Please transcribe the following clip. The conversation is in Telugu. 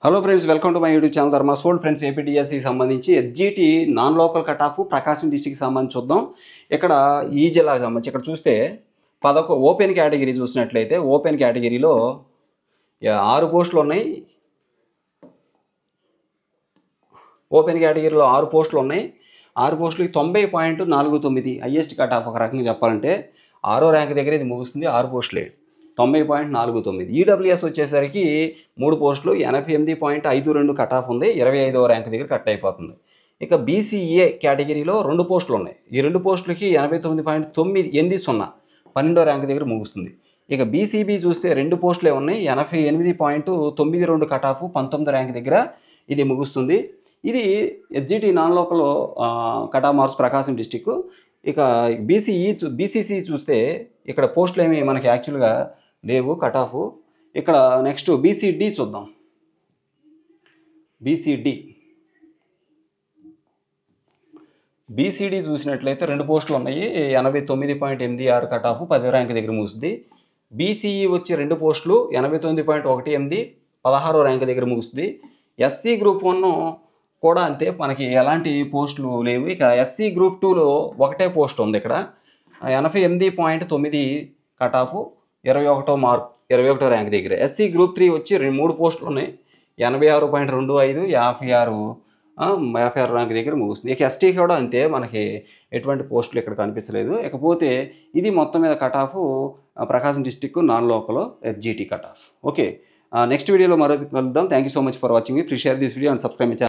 Hello friends, welcome to my YouTube channel Dharma's world. Friends, ఏపీటీఎస్సీకి సంబంధించి SGT non local cut off Prakasam డిస్టిక్కి సంబంధించి చూద్దాం. ఇక్కడ ఈ జిల్లాకు సంబంధించి ఇక్కడ చూస్తే ఓపెన్ కేటగిరీ చూసినట్లయితే ఓపెన్ కేటగిరీలో 6 పోస్టులు ఉన్నాయి. ఓపెన్ కేటగిరీలో 6 పోస్టులు ఉన్నాయి. 6 పోస్టులకి 90.49 హైయెస్ట్ కట్ ఆఫ్. ఒక రకంగా చెప్పాలంటే 6వ ర్యాంక్ దగ్గర ఇది ముగుస్తుంది. 6 పోస్టులే 90.49. ఈడబ్ల్యూఎస్ వచ్చేసరికి 3 పోస్టులు 88.52 కట్ ఆఫ్ ఉంది. 25వ ర్యాంక్ దగ్గర కట్ అయిపోతుంది. ఇక బీసీఏ కేటగిరీలో 2 పోస్టులు ఉన్నాయి. ఈ 2 పోస్టులకి 89.90 12వ ర్యాంక్ దగ్గర ముగుస్తుంది. ఇక బీసీబీ చూస్తే 2 పోస్టులే ఉన్నాయి. 88.92 కట్ ఆఫ్ 19వ ర్యాంక్ దగ్గర ఇది ముగుస్తుంది. ఇది SGT non local cut off marks Prakasam district. ఇక బీసీసీ చూస్తే ఇక్కడ పోస్టులు ఏమి మనకి యాక్చువల్గా లేవు కట్ ఆఫ్. ఇక్కడ నెక్స్ట్ బీసీడీ చూద్దాం. బీసీడీ చూసినట్లయితే 2 పోస్టులు ఉన్నాయి. 89.86 కట్ ఆఫ్ 10వ ర్యాంక్ దగ్గర ముగుస్తుంది. బీసీఈ వచ్చి 2 పోస్టులు 89.18 16వ ర్యాంక్ దగ్గర ముగుస్తుంది. ఎస్సీ గ్రూప్ 1 కూడా అంతే, మనకి ఎలాంటి పోస్టులు లేవు. ఇక ఎస్సీ గ్రూప్ 2లో ఒకటే పోస్ట్ ఉంది. ఇక్కడ 88.9 కట్ ఆఫ్ 21వ ర్యాంక్ దగ్గర. ఎస్సీ గ్రూప్ 3 వచ్చి 3 పోస్టులు ఉన్నాయి. 86.25 56 ర్యాంక్ దగ్గర ముగుస్తుంది. ఇక ఎస్టీ కూడా అంతే, మనకి ఎటువంటి పోస్టులు ఇక్కడ కనిపించలేదు. ఇకపోతే ఇది మొత్తం మీద cut off Prakasam district non local SGT cut off. Okay, next వీడియోలో మరో కలుద్దాం. Thank you so much for watching. Please share this video and subscribe my channel.